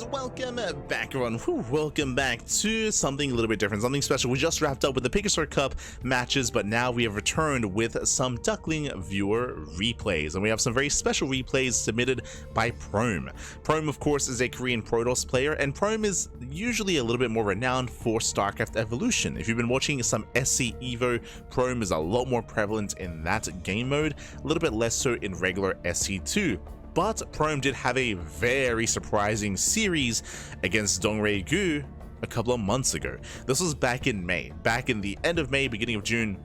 and welcome back, everyone. Welcome back to something a little bit different, something special. We just wrapped up with the Pickasaur Cup matches, but now we have returned with some Duckling viewer replays, and we have some very special replays submitted by Prome. Prome, of course, is a Korean Protoss player, and Prome is usually a little bit more renowned for StarCraft Evolution. If you've been watching some SC Evo, Prome is a lot more prevalent in that game mode, a little bit less so in regular SC2. But Prome did have a very surprising series against Dongre-gu a couple of months ago. This was back in May, back in the end of May, beginning of June.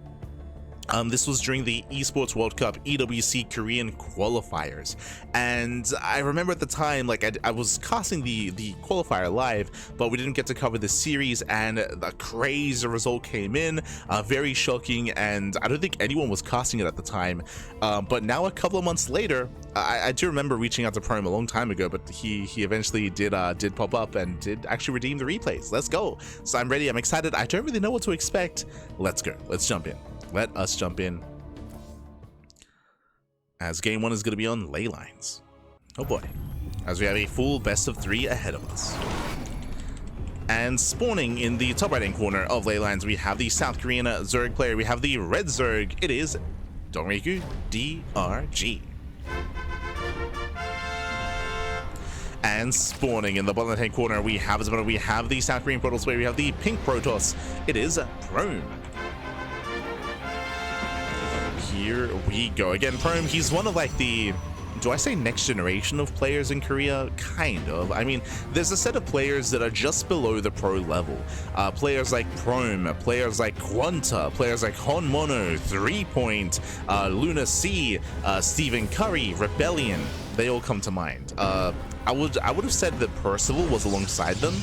This was during the Esports World Cup EWC Korean qualifiers, and I remember at the time, like, I was casting the qualifier live, but we didn't get to cover the series, and the crazy result came in, very shocking, and I don't think anyone was casting it at the time. But now, a couple of months later, I do remember reaching out to Prome a long time ago, but he eventually did pop up and did actually redeem the replays. Let's go. So I'm ready. I'm excited. I don't really know what to expect. Let's go. Let's jump in. Let us jump in, as game one is going to be on ley lines. Oh boy, as we have a full best of 3 ahead of us. And spawning in the top right hand corner of ley lines, we have the South Korean Zerg player. We have the red Zerg. It is Dongre-gu DRG. And spawning in the bottom left hand corner, we have the South Korean Protoss player. We have the pink Protoss. It is Prome. Here we go again. Prome, he's one of, like, the, do I say next generation of players in Korea? Kind of. I mean, there's a set of players that are just below the pro level. Players like Prome, players like Quanta, players like Honmono, 3Point, Luna C, Stephen Curry, Rebellion. They all come to mind. I would have said that Percival was alongside them,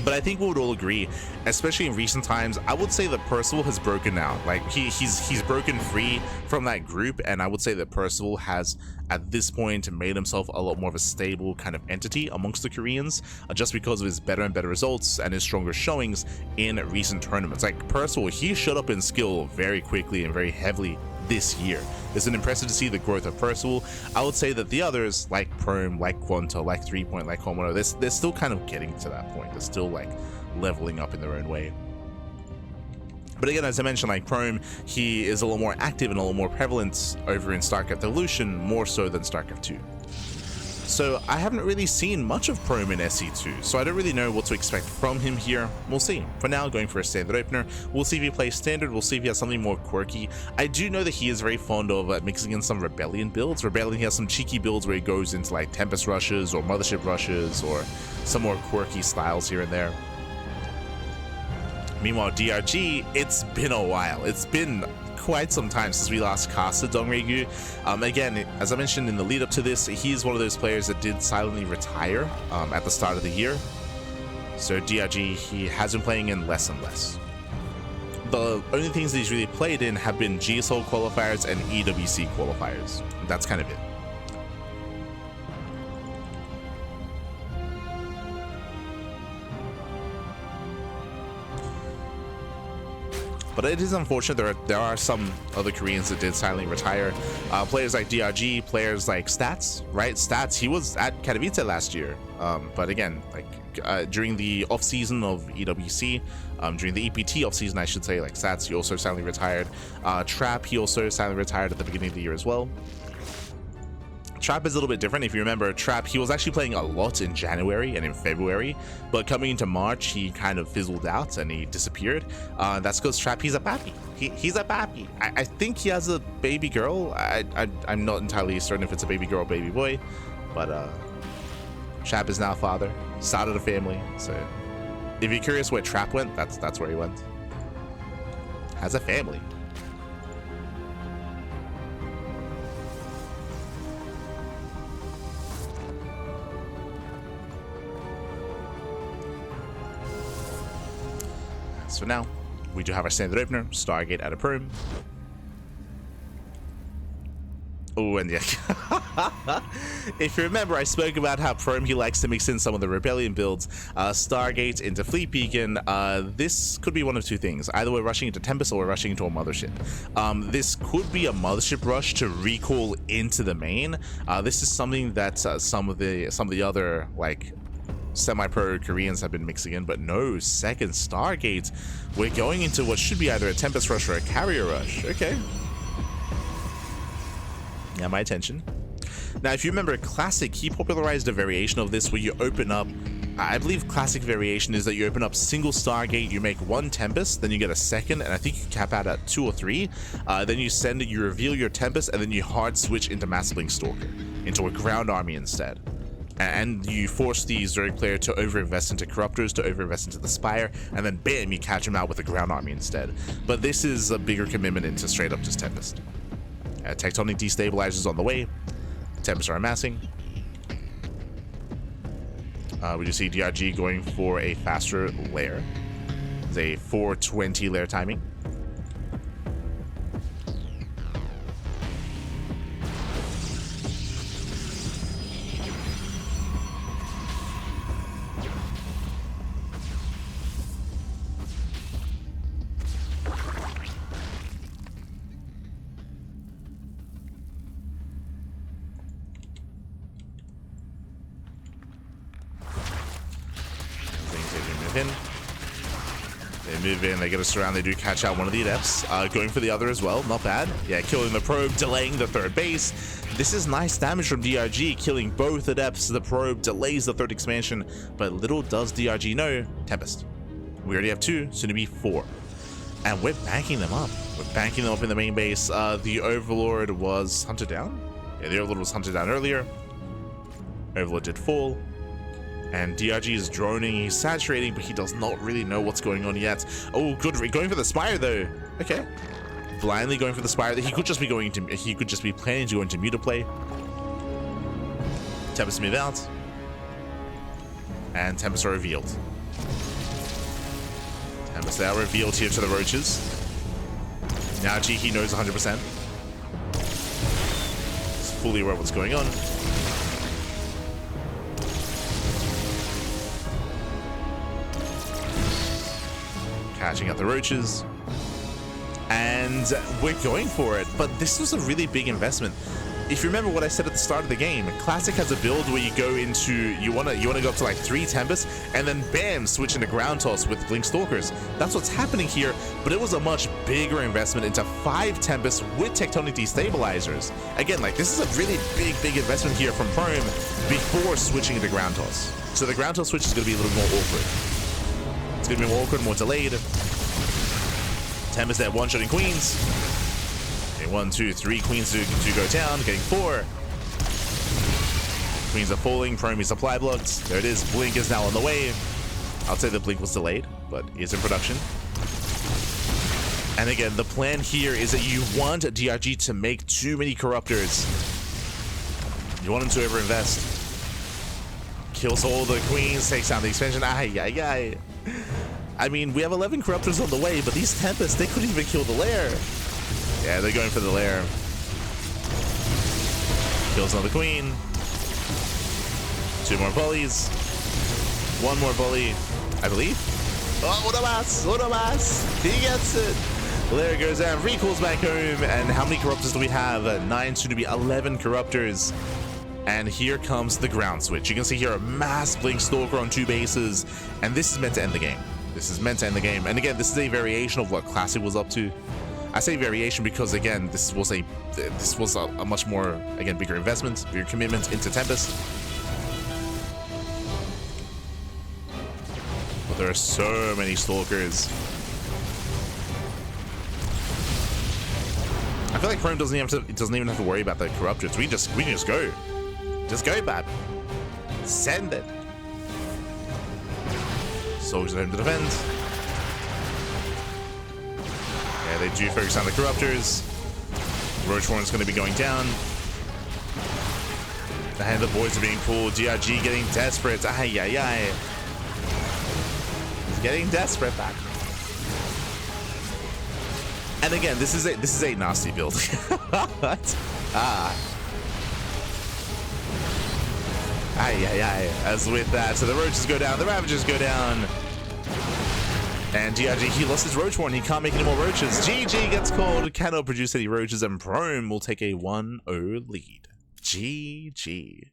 but I think we would all agree, especially in recent times, I would say that Percival has broken out. Like, he's broken free from that group, and I would say that Percival has, at this point, made himself a lot more of a stable kind of entity amongst the Koreans, just because of his better and better results and his stronger showings in recent tournaments. Like, Percival, he showed up in skill very quickly and very heavily this year. It's impressive to see the growth of Percival. I would say that the others, like Prome, like Quanta, like 3Point, like Homono, they're still kind of getting to that point. They're still, like, leveling up in their own way. But again, as I mentioned, like, Prome, he is a little more active and a little more prevalent over in StarCraft Evolution, more so than StarCraft 2. So I haven't really seen much of Prome in SC2, so I don't really know what to expect from him here. We'll see. For now, going for a standard opener. We'll see if he plays standard. We'll see if he has something more quirky. I do know that he is very fond of mixing in some Rebellion builds. Rebellion, he has some cheeky builds where he goes into, like, Tempest rushes or Mothership rushes or some more quirky styles here and there. Meanwhile, DRG, it's been a while. It's been quite some time since we last casted Dongre-gu. Again, as I mentioned in the lead up to this, he's one of those players that did silently retire at the start of the year. So DRG, he has been playing in less and less. The only things that he's really played in have been GSL qualifiers and EWC qualifiers. That's kind of it. But it is unfortunate there are some other Koreans that did silently retire. Players like DRG, players like Stats, right? Stats, he was at Katowice last year. But again, like, during the off-season of EWC, during the EPT off-season, I should say, like, Stats, he also silently retired. Trap, he also silently retired at the beginning of the year as well. Trap is a little bit different. If you remember, Trap, he was actually playing a lot in January and in February, but coming into March, he kind of fizzled out and he disappeared. That's because Trap, he's a pappy. He's a pappy. I think he has a baby girl. I'm not entirely certain if it's a baby girl or baby boy, but Trap is now a father, started a family. So if you're curious where Trap went, that's where he went. Has a family. So now, we do have our standard opener, Stargate out of Prome. Oh, and yeah, If you remember, I spoke about how Prome, he likes to mix in some of the Rebellion builds, Stargate into Fleet Beacon. This could be one of two things. Either we're rushing into Tempest or we're rushing into a Mothership. This could be a Mothership rush to recall into the main. This is something that some of the other, like, semi-pro Koreans have been mixing in, but no, second Stargate. We're going into what should be either a Tempest rush or a Carrier rush. Okay. Now my attention. Now, if you remember, Classic, he popularized a variation of this where you open up, I believe Classic variation is that you open up single Stargate, you make one Tempest, then you get a second, and I think you cap out at 2 or 3. Then you send it, you reveal your Tempest, and then you hard switch into Massive Blink Stalker, into a ground army instead. And you force the Zerg player to overinvest into Corruptors, to overinvest into the Spire, and then bam, you catch him out with a ground army instead. But this is a bigger commitment into straight up just Tempest. Tectonic destabilizers on the way. Temps are amassing. We do see DRG going for a faster lair. It's a 420 lair timing. They move in, they get us around, they do catch out one of the Adepts. Going for the other as well, not bad. Yeah, killing the Probe, delaying the third base. This is nice damage from DRG, killing both Adepts. The Probe delays the third expansion, but little does DRG know, Tempest. We already have 2, soon to be 4. And we're banking them up. We're banking them up in the main base. The Overlord was hunted down? Yeah, the Overlord was hunted down earlier. Overlord did fall. And DRG is droning, he's saturating, but he does not really know what's going on yet. Oh, good, going for the Spire though. Okay. Blindly going for the Spire. He could just be going to, he could just be planning to go into Muta play. Tempest move out. And Tempest are revealed. Tempest are revealed here to the Roaches. Now Cheeky knows 100%. He's fully aware of what's going on. Catching out the Roaches, and we're going for it. But this was a really big investment. If you remember what I said at the start of the game, Classic has a build where you go into, you wanna go up to like 3 Tempests and then bam, switch into Ground Toss with Blink Stalkers. That's what's happening here, but it was a much bigger investment into 5 Tempests with Tectonic Destabilizers. Again, like, this is a really big investment here from Prome before switching into Ground Toss. So the Ground Toss switch is gonna be a little more awkward. It's gonna be more awkward, more delayed. Tempest at one-shotting Queens. Okay, 1, 2, 3 Queens to go down, getting 4. Queens are falling, Prome supply blocked. There it is, Blink is now on the way. I'll say the Blink was delayed, but is in production. And again, the plan here is that you want DRG to make too many Corruptors. You want him to overinvest. Kills all the Queens, takes down the expansion. Ay. I mean, we have 11 Corruptors on the way, but these Tempests, they couldn't even kill the lair. Yeah, they're going for the lair. Kills another Queen. 2 more bullies. 1 more bully, I believe. Oh, what a mass. He gets it. Lair goes down, recalls back home. And how many Corruptors do we have? 9, soon to be 11 Corruptors. And here comes the ground switch. You can see here a mass Blink Stalker on 2 bases. And this is meant to end the game. This is meant to end the game. And again, this is a variation of what Classic was up to. I say variation because, again, this was a much more, again, bigger investment, bigger commitment into Tempest. But there are so many Stalkers. I feel like Prome doesn't even have to worry about the Corruptors. We can just go. Just go, bad. Send it. Soldiers at home to defend. Yeah, they do focus on the Corruptors. Roach Warren's going to be going down. The hand of boys are being pulled. DRG getting desperate. Ay. He's getting desperate back. And again, this is a nasty build. Aye, aye, aye. As with that, so the roaches go down, the ravagers go down. And DRG, he lost his roach one. He can't make any more roaches. GG gets called, cannot produce any roaches, and Prome will take a 1-0 lead. GG.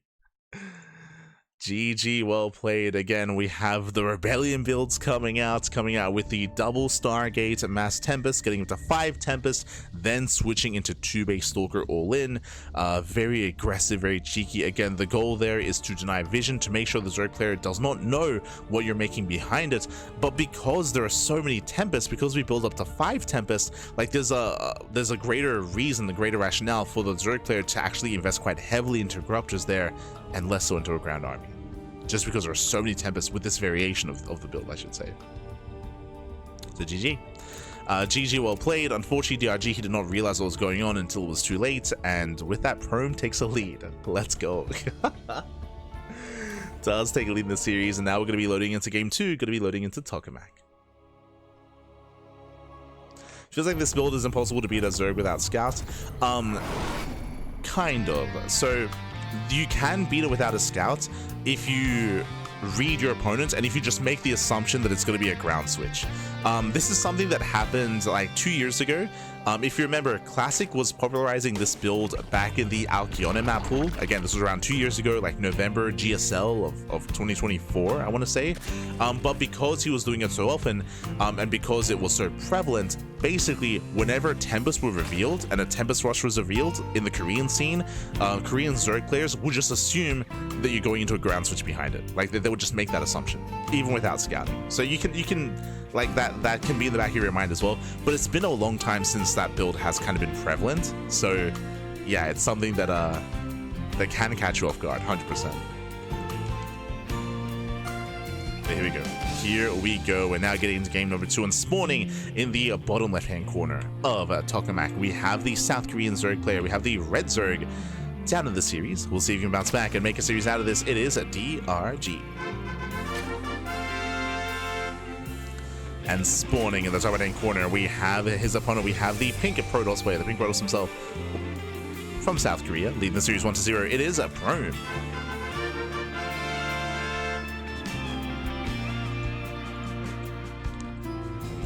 GG, well played. Again, we have the Rebellion builds coming out with the double Stargate, Mass Tempest, getting into 5 Tempest, then switching into 2-base Stalker all-in. Very aggressive, very cheeky. Again, the goal there is to deny vision, to make sure the Zerg player does not know what you're making behind it. But because there are so many Tempests, because we build up to 5 Tempests, like there's a greater reason, the greater rationale for the Zerg player to actually invest quite heavily into Corruptors there, and less so into a ground army. Just because there are so many Tempests with this variation of the build, I should say. So GG. GG, well played. Unfortunately, DRG, he did not realize what was going on until it was too late, and with that, Prome takes a lead. Let's go. Does take a lead in the series, and now we're going to be loading into game 2, going to be loading into Tokamak. Feels like this build is impossible to beat a Zerg without Scout. Kind of. So you can beat it without a Scout if you read your opponent and if you just make the assumption that it's going to be a ground switch. This is something that happened like 2 years ago. If you remember, Classic was popularizing this build back in the Alcyone map pool. Again, this was around 2 years ago, like November GSL of 2024, I want to say. But because he was doing it so often, and because it was so prevalent, basically, whenever Tempest were revealed and a Tempest Rush was revealed in the Korean scene, Korean Zerg players would just assume that you're going into a ground switch behind it. Like, they would just make that assumption, even without scouting. So you can like that can be in the back of your mind as well. But it's been a long time since that build has kind of been prevalent. So yeah, it's something that that can catch you off guard, 100%. Here we go. Here we go. We're now getting into game number 2 and spawning in the bottom left-hand corner of Tokamak. We have the South Korean Zerg player. We have the Red Zerg down in the series. We'll see if you can bounce back and make a series out of this. It is a DRG. And spawning in the top right-hand corner, we have his opponent. We have the pink Protoss player, the pink Protoss himself from South Korea, leading the series 1-0. It is a Prome.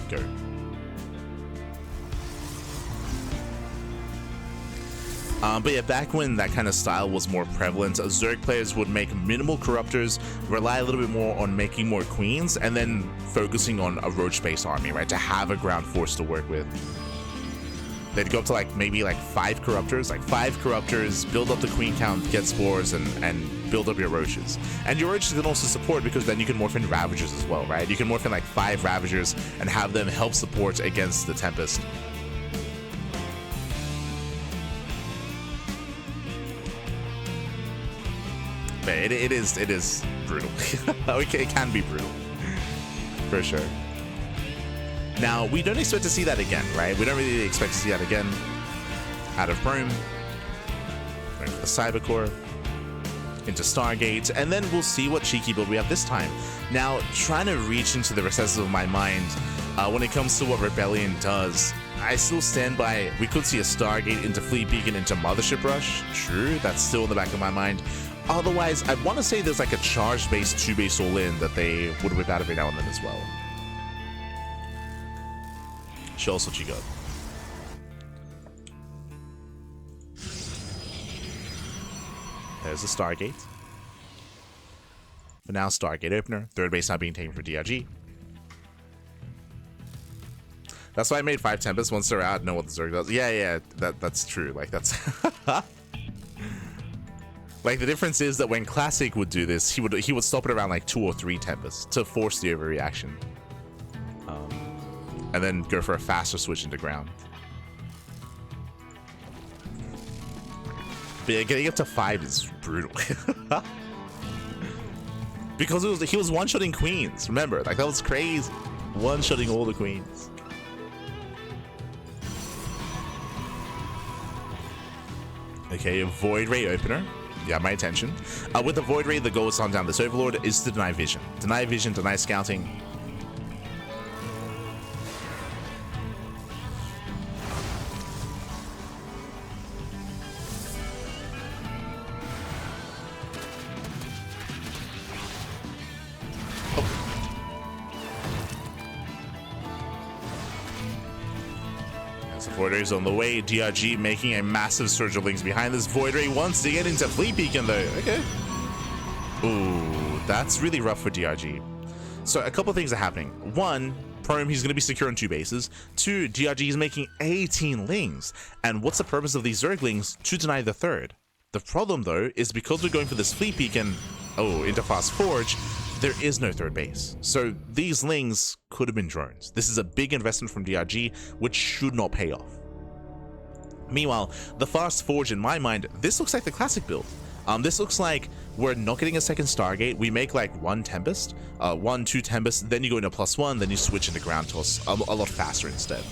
Go. But yeah, back when that kind of style was more prevalent, Zerg players would make minimal Corruptors, rely a little bit more on making more Queens, and then focusing on a Roach-based army, right, to have a ground force to work with. They'd go up to like maybe like 5 Corruptors, build up the Queen count, get spores, and build up your Roaches. And your Roaches can also support, because then you can morph in Ravagers as well, right? You can morph in like 5 Ravagers and have them help support against the Tempest. It is brutal. Okay, it can be brutal, for sure. Now, we don't expect to see that again, right? We don't really expect to see that again out of Prome. Going for the Cybercore, into Stargate, and then we'll see what cheeky build we have this time. Now, trying to reach into the recesses of my mind when it comes to what Rebellion does, I still stand by, we could see a Stargate into Fleet Beacon into Mothership Rush. True, that's still in the back of my mind. Otherwise, I want to say there's like a charge-based 2-base all-in that they would whip out every now and then as well. Show us what you got. There's the Stargate. For now, Stargate opener. 3rd base not being taken for DRG. That's why I made 5 Tempests. Once they're out, know what the Zerg does. Yeah, that's true. Like, that's... Like, the difference is that when Classic would do this, he would stop it around like 2 or 3 Tempests to force the overreaction. And then go for a faster switch into ground. But yeah, getting up to 5 is brutal. Because he was one-shotting Queens, remember? Like, that was crazy. One-shotting all the Queens. Okay, Void Ray opener. Yeah, my attention. With the Void Ray, the goal is to hunt down this Overlord is to deny vision. Deny vision, deny scouting. Void Ray's on the way. DRG making a massive surge of Lings behind this. Void Ray wants to get into Fleet Beacon though. Okay. Ooh, that's really rough for DRG. So a couple things are happening. One, Prome, he's going to be secure on 2 bases. 2, DRG is making 18 Lings. And what's the purpose of these Zerglings? To deny the third. The problem though is because we're going for this Fleet Beacon, into Fast Forge, there is no third base. So these Lings could have been drones. This is a big investment from DRG, which should not pay off. Meanwhile, the Fast Forge, in my mind, this looks like the classic build. This looks like we're not getting a second Stargate. We make like 1 Tempest, 1, 2 Tempest, then you go into +1, then you switch into Ground Toss a lot faster instead.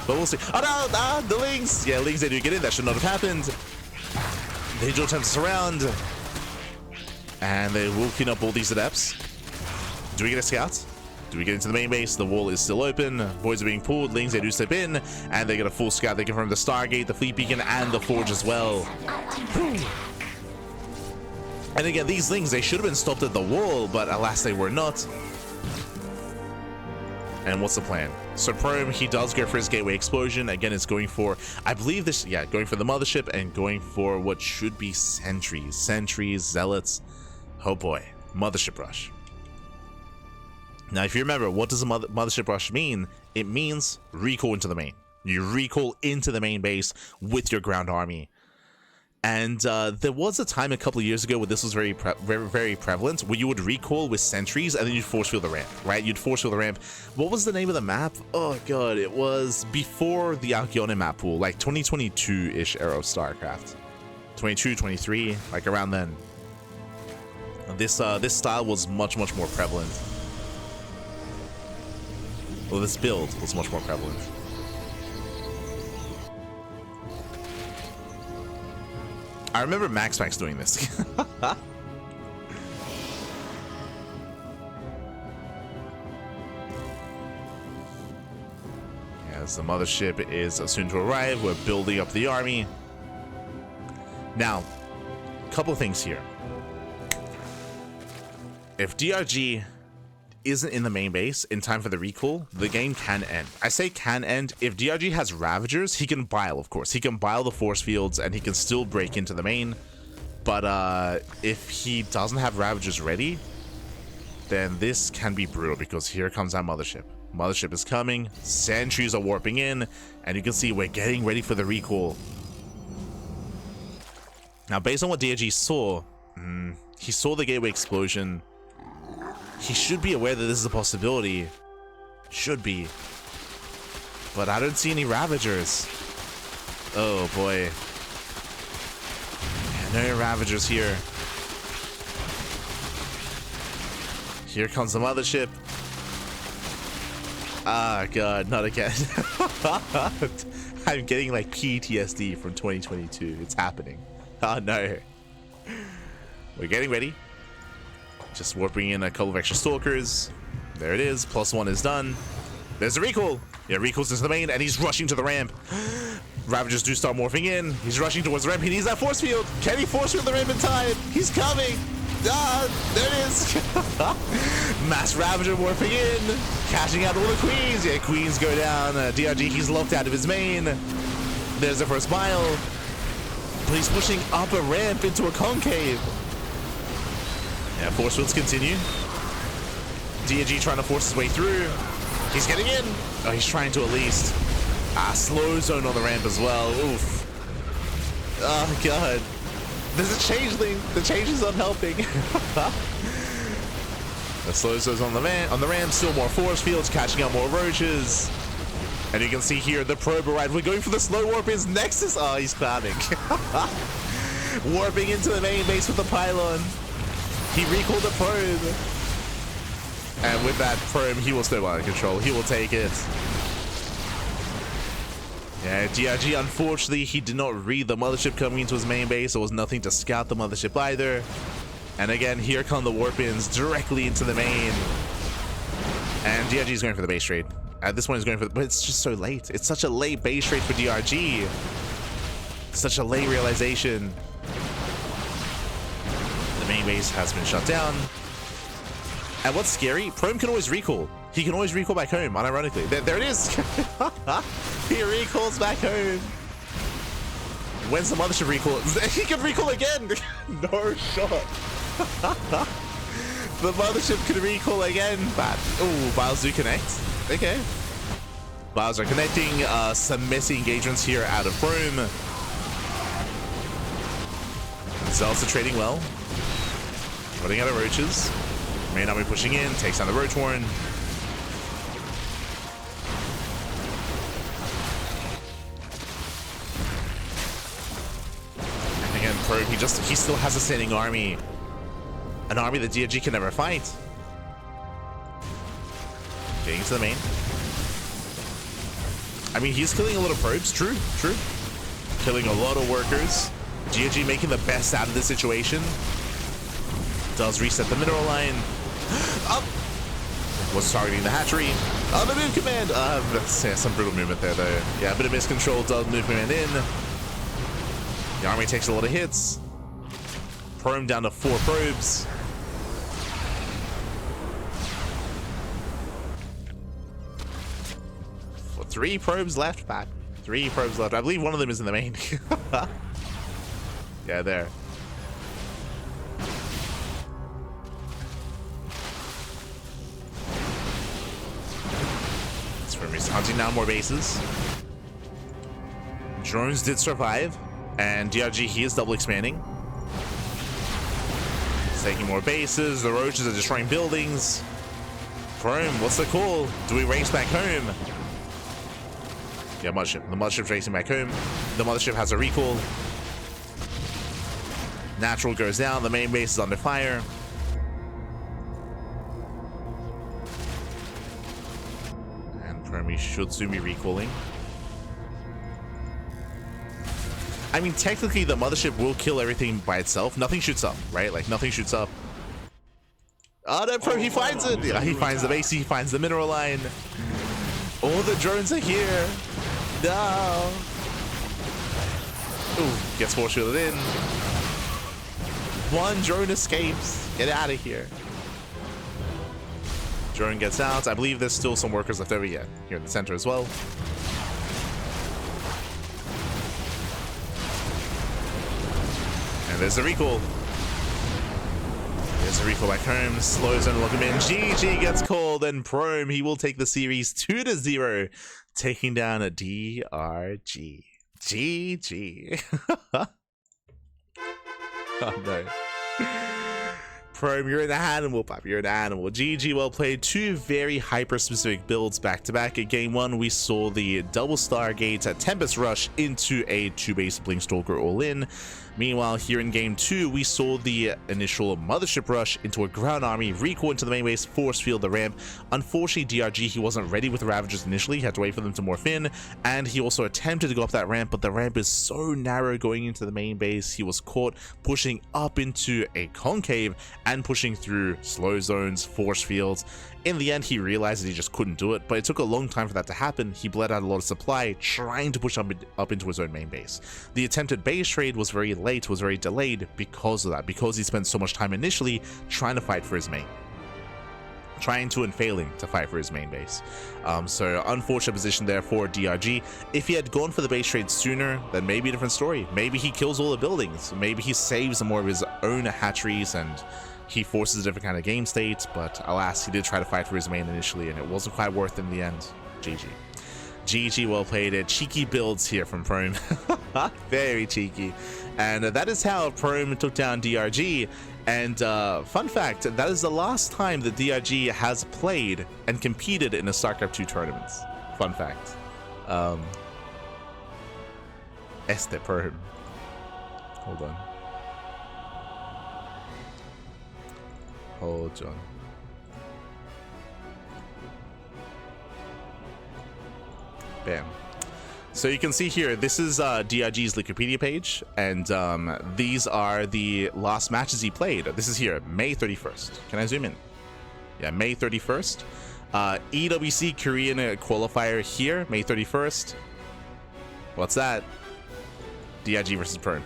But we'll see. Oh no, the Lings! Yeah, Lings, they do get in. That should not have happened. They dual Tempest around. And they will clean up all these Adepts. Do we get a Scout? Do we get into the main base? The wall is still open. Voids are being pulled. Lings, they do step in. And they get a full Scout. They confirm the Stargate, the Fleet Beacon, and the Forge as well. And again, these Lings, they should have been stopped at the wall, but alas, they were not. And what's the plan? So Prome, he does go for his Gateway Explosion. Again, it's going for, I believe this, yeah, going for the Mothership and going for what should be Sentries. Sentries, Zealots. Oh boy, Mothership Rush. Now, if you remember, what does a Mothership Rush mean? It means recall into the main. You recall into the main base with your ground army. And there was a time a couple of years ago where this was very prevalent, where you would recall with sentries and then you'd force field the ramp, right? You'd force field the ramp. What was the name of the map? Oh god, it was before the Alcyone map pool, like 2022-ish era of StarCraft. 22, 23, like around then. This style was much more prevalent. Well, this build was much more prevalent. I remember Max doing this. As the Mothership is soon to arrive, we're building up the army. Now, a couple of things here. If DRG isn't in the main base in time for the recall, the game can end. I say can end. If DRG has Ravagers, he can bile, of course. He can bile the force fields and he can still break into the main. But if he doesn't have Ravagers ready, then this can be brutal because here comes our Mothership. Mothership is coming, sentries are warping in, and you can see we're getting ready for the recall. Now, based on what DRG saw, he saw the Gateway Explosion. He should be aware that this is a possibility. Should be. But I don't see any Ravagers. Oh boy. Yeah, no Ravagers here. Here comes the Mothership. Ah, god, not again. I'm getting like PTSD from 2022. It's happening. Oh no. We're getting ready. Just warping in a couple of extra Stalkers. There it is. +1 is done. There's a recall. Yeah, recalls into the main, and he's rushing to the ramp. Ravagers do start morphing in. He's rushing towards the ramp. He needs that force field. Can he force field the ramp in time? He's coming. Ah, there it is. Mass Ravager morphing in. Cashing out all the Queens. Yeah, Queens go down. DRG, he's locked out of his main. There's the first mile. But he's pushing up a ramp into a concave. Yeah, force fields continue. DRG trying to force his way through. He's getting in. Oh, he's trying to at least. Slow zone on the ramp as well. Oof. Oh, God. There's a changeling. The change is not helping. The slow zones on the ramp. Still more force fields, catching up more roaches. And you can see here the probe ride. We're going for the slow warp. His Nexus. Oh, he's clowning. Warping into the main base with the pylon. He recalled the probe. And with that probe, he will stay out of control. He will take it. Yeah, DRG, unfortunately, he did not read the Mothership coming into his main base. There was nothing to scout the Mothership either. And again, here come the warp-ins directly into the main. And DRG is going for the base trade. At this point, he's going for the... But it's just so late. It's such a late base trade for DRG. Such a late realization. The main base has been shut down. And what's scary, Prome can always recall. He can always recall back home, unironically. There it is. He recalls back home. When's the mothership recall? He can recall again. No shot. The mothership can recall again. But oh, Biles do connect. Okay. Biles are connecting. Some messy engagements here out of Prome. Zelsa trading well. Running out of roaches. Main army pushing in. Takes down the roach warren. Prome, he still has a standing army. An army that DRG can never fight. Getting into the main. I mean, he's killing a lot of probes, true. Killing a lot of workers. DRG making the best out of this situation. Does reset the mineral line. Up! Was targeting the hatchery. The move command! Yeah, some brutal movement there, though. Yeah, a bit of miscontrol. Does move command in. The army takes a lot of hits. Prome down to 4 probes. Well, 3 probes left, Pat. 3 probes left. I believe one of them is in the main. Yeah, there. It's from he's hunting down more bases. Drones did survive. And DRG, he is double expanding. He's taking more bases. The roaches are destroying buildings. Prome, what's the call? Do we race back home? Yeah, mothership. The mothership's racing back home. The mothership has a recall. Natural goes down. The main base is under fire. And Prome should soon be recalling. I mean, technically, the mothership will kill everything by itself. Nothing shoots up, right? Like, nothing shoots up. Oh, no, Prome, he finds it. Yeah, he finds the base. He finds the mineral line. All the drones are here. No. Ooh, gets force fielded in. One drone escapes. Get out of here. Drone gets out. I believe there's still some workers left over here in the center as well. And there's the recall. There's a recall back home. Slow zone, welcome in. GG gets called, and Prome, he will take the series 2-0, taking down a DRG. GG. Oh no. Prome, you're an animal, Pop. You're an animal. GG, well played. 2 very hyper-specific builds back-to-back. In game 1, we saw the double Stargate Tempest Rush into a 2-base Blink Stalker all-in. Meanwhile, here in game 2, we saw the initial Mothership Rush into a ground army, recall into the main base, force field the ramp. Unfortunately, DRG, he wasn't ready with the Ravagers initially. He had to wait for them to morph in, and he also attempted to go up that ramp, but the ramp is so narrow going into the main base. He was caught pushing up into a concave and pushing through slow zones, force fields. In the end, he realized that he just couldn't do it, but it took a long time for that to happen. He bled out a lot of supply, trying to push up into his own main base. The attempted base trade was very late, was very delayed because of that, because he spent so much time initially trying to fight for his main. Trying to and failing to fight for his main base. So unfortunate position there for DRG. If he had gone for the base trade sooner, then maybe a different story. Maybe he kills all the buildings. Maybe he saves more of his own hatcheries and he forces a different kind of game state, but alas, he did try to fight for his main initially, and it wasn't quite worth it in the end. GG. GG, well played. Cheeky builds here from Prome. Very cheeky. And that is how Prome took down DRG. And fun fact, that is the last time that DRG has played and competed in a StarCraft 2 tournament. Fun fact. Este Prome. Hold on. Hold on. Bam. So you can see here, this is DRG's Wikipedia page, and these are the last matches he played. This is here, May 31st. Can I zoom in? Yeah, May 31st. EWC Korean qualifier here, May 31st. What's that? DRG versus Prome.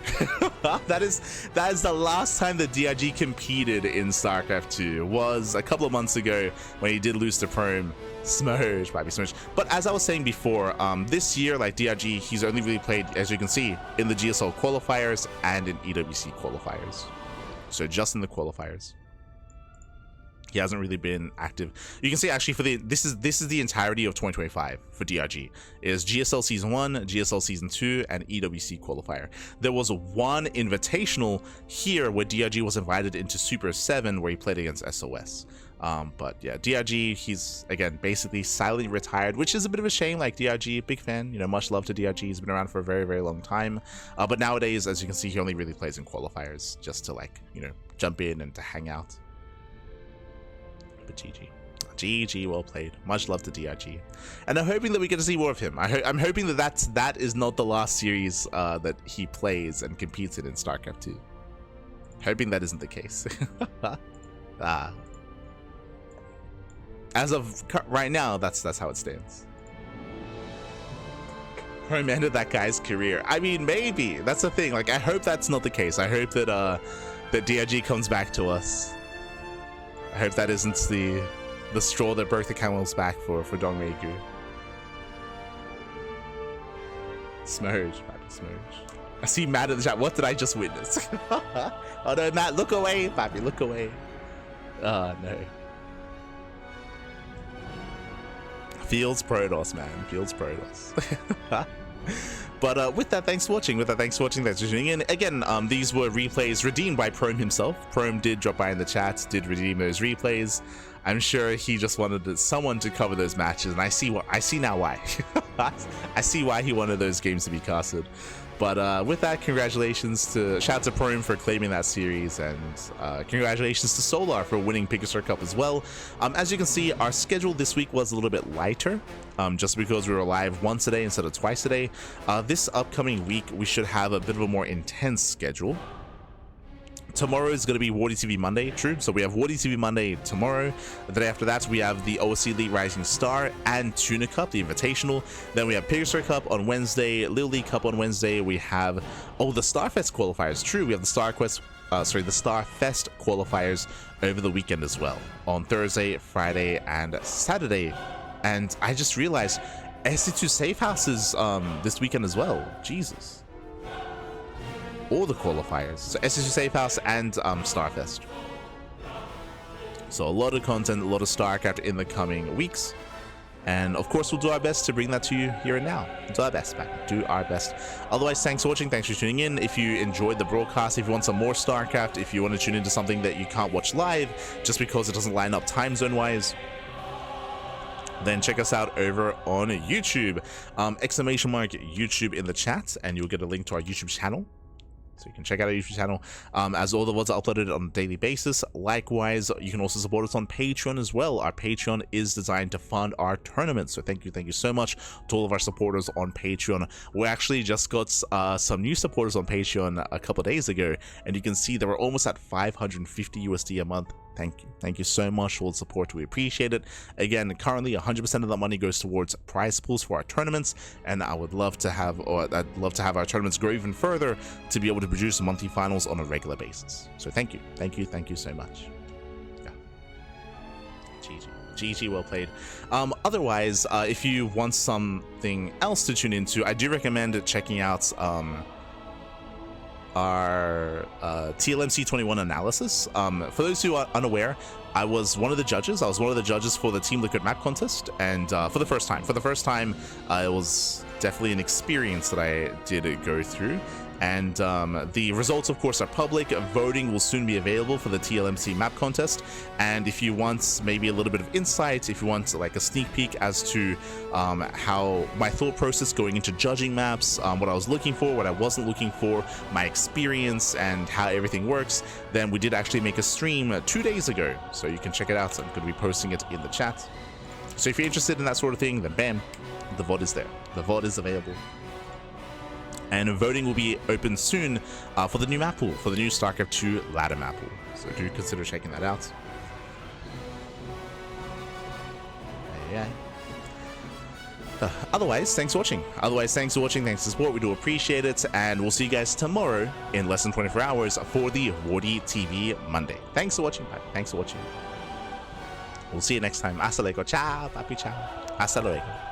that is the last time that DRG competed in StarCraft 2 was a couple of months ago when he did lose to Prome. Smurge, might be Smurge. But as I was saying before, this year, like DRG, he's only really played, as you can see, in the GSL qualifiers and in EWC qualifiers. So just in the qualifiers. He hasn't really been active. You can see actually for this is the entirety of 2025 for DRG. It is GSL Season 1, GSL Season 2, and EWC qualifier. There was one invitational here where DRG was invited into Super 7 where he played against SOS. But yeah, DRG, he's again basically silently retired, which is a bit of a shame. Like DRG, big fan, you know, much love to DRG. He's been around for a very, very long time. But nowadays, as you can see, he only really plays in qualifiers just to, like, you know, jump in and to hang out. But GG, well played. Much love to DRG, and I'm hoping that we get to see more of him. I'm hoping that that is not the last series that he plays and competes in StarCraft 2. Hoping that isn't the case. As of right now, that's how it stands. Prome ended that guy's career. I mean, maybe that's the thing. Like, I hope that's not the case. I hope that that DRG comes back to us. I hope that isn't the straw that broke the camel's back for Dongmeigu. Smurge, Pappy Smurge. I see Matt in the chat. What did I just witness? Oh no, Matt, look away, Pappy, look away. Oh no. Fields Protoss, man. Fields Protoss. But with that, thanks for watching. Thanks for tuning in. Again, these were replays redeemed by Prome himself. Prome did drop by in the chat, did redeem those replays. I'm sure he just wanted someone to cover those matches, and I see now why. I see why he wanted those games to be casted. But with that, shout out to Prome for claiming that series, and congratulations to Solar for winning Picasso Cup as well. As you can see, our schedule this week was a little bit lighter, just because we were live once a day instead of twice a day. This upcoming week, we should have a bit of a more intense schedule. Tomorrow is going to be Wardy TV Monday, true. So we have Wardy TV Monday tomorrow. The day after that, we have the OSC League Rising Star and Tuna Cup, the Invitational. Then we have Picasso Cup on Wednesday, Little League Cup on Wednesday. We have, the Starfest qualifiers, true. We have the Starfest qualifiers over the weekend as well, on Thursday, Friday, and Saturday. And I just realized SC2 Safe House is this weekend as well. Jesus. All the qualifiers, so SC2 Safe House and Starfest. So a lot of content, a lot of StarCraft in the coming weeks, and of course we'll do our best to bring that to you here and now. Do our best, man. Do our best. Otherwise, thanks for watching. Thanks for tuning in. If you enjoyed the broadcast, if you want some more StarCraft, if you want to tune into something that you can't watch live just because it doesn't line up time zone wise, then check us out over on YouTube. Exclamation mark YouTube in the chat, and you'll get a link to our YouTube channel. So you can check out our YouTube channel, as all the VODs are uploaded on a daily basis. Likewise, you can also support us on Patreon as well. Our Patreon is designed to fund our tournaments. So thank you so much to all of our supporters on Patreon. We actually just got some new supporters on Patreon a couple of days ago, and you can see that we're almost at 550 USD a month. Thank you so much for all the support. We appreciate it. Again, currently 100% of that money goes towards prize pools for our tournaments, and I'd love to have our tournaments grow even further to be able to produce monthly finals on a regular basis. So thank you so much. Yeah. GG, well played. Otherwise, if you want something else to tune into, I do recommend checking out our TLMC 21 analysis. For those who are unaware, I was one of the judges. For the Team Liquid map contest, and for the first time, it was definitely an experience that I did go through. And the results, of course, are public. Voting will soon be available for the TLMC map contest. And if you want maybe a little bit of insight, if you want like a sneak peek as to how my thought process going into judging maps, what I was looking for, what I wasn't looking for, my experience, and how everything works, then we did actually make a stream 2 days ago. So you can check it out. I'm going to be posting it in the chat. So if you're interested in that sort of thing, then bam, the VOD is there. The VOD is available. And voting will be open soon for the new map pool, for the new StarCraft 2 ladder map pool. So do consider checking that out. Otherwise, thanks for watching. Thanks for the support. We do appreciate it. And we'll see you guys tomorrow in less than 24 hours for the Wardy TV Monday. Thanks for watching. Thanks for watching. We'll see you next time. Hasta luego. Ciao, papi, ciao. Hasta luego.